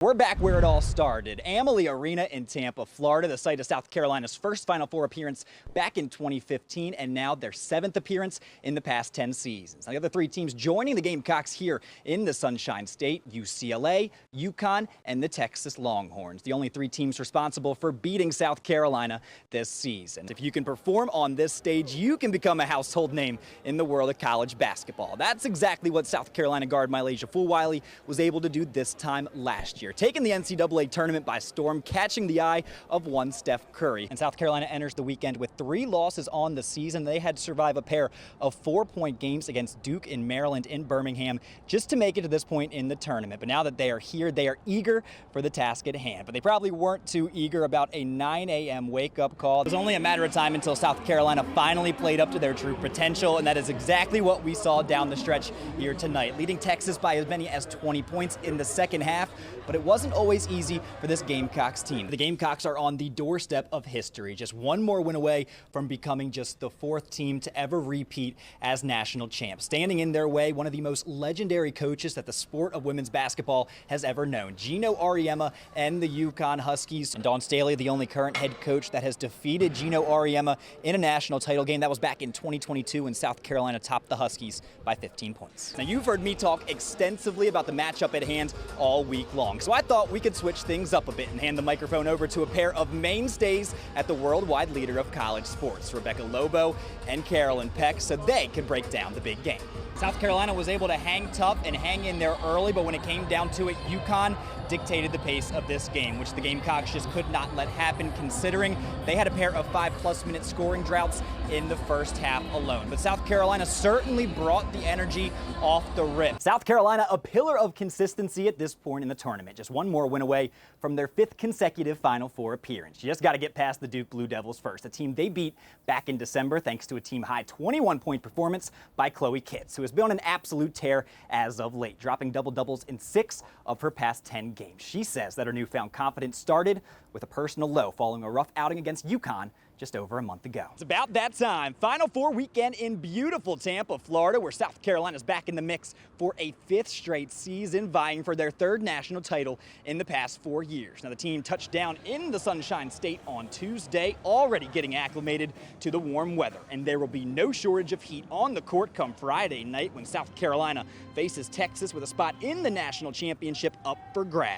We're back where it all started. Amalie Arena in Tampa, Florida, the site of South Carolina's first Final Four appearance back in 2015, and now their 7th appearance in the past 10 seasons. Now, the other 3 teams joining the Gamecocks here in the Sunshine State: UCLA, UConn, and the Texas Longhorns. The only 3 teams responsible for beating South Carolina this season. If you can perform on this stage, you can become a household name in the world of college basketball. That's exactly what South Carolina guard Mylasia Fulwiley was able to do this time last year, taking the NCAA tournament by storm, catching the eye of one Steph Curry. And South Carolina enters the weekend with 3 losses on the season. They had to survive a pair of 4-point games against Duke in Maryland in Birmingham just to make it to this point in the tournament. But now that they are here, they are eager for the task at hand. But they probably weren't too eager about a 9 a.m. wake-up call. It was only a matter of time until South Carolina finally played up to their true potential, and that is exactly what we saw down the stretch here tonight, leading Texas by as many as 20 points in the second half. But it wasn't always easy for this Gamecocks team. The Gamecocks are on the doorstep of history, just one more win away from becoming just the 4th team to ever repeat as national champs. Standing in their way, one of the most legendary coaches that the sport of women's basketball has ever known, Gino Auriemma and the UConn Huskies. And Dawn Staley, the only current head coach that has defeated Gino Auriemma in a national title game. That was back in 2022 when South Carolina topped the Huskies by 15 points. Now, you've heard me talk extensively about the matchup at hand all week long, so I thought we could switch things up a bit and hand the microphone over to a pair of mainstays at the worldwide leader of college sports, Rebecca Lobo and Carolyn Peck, so they could break down the big game. South Carolina was able to hang tough and hang in there early, but when it came down to it, UConn dictated the pace of this game, which the Gamecocks just could not let happen, considering they had a pair of 5+ minute scoring droughts in the first half alone. But South Carolina certainly brought the energy off the rip. South Carolina, a pillar of consistency at this point in the tournament, just one more win away from their 5th consecutive Final Four appearance. You just got to get past the Duke Blue Devils first, a team they beat back in December thanks to a team-high 21-point performance by Chloe Kitts, who has been on an absolute tear as of late, dropping double-doubles in 6 of her past 10 games. She says that her newfound confidence started with a personal low following a rough outing against UConn just over a month ago. It's about that time. Final Four weekend in beautiful Tampa, Florida, where South Carolina's back in the mix for a 5th straight season, vying for their 3rd national title in the past 4 years. Now, the team touched down in the Sunshine State on Tuesday, already getting acclimated to the warm weather. And there will be no shortage of heat on the court come Friday night when South Carolina faces Texas with a spot in the national championship up for grabs.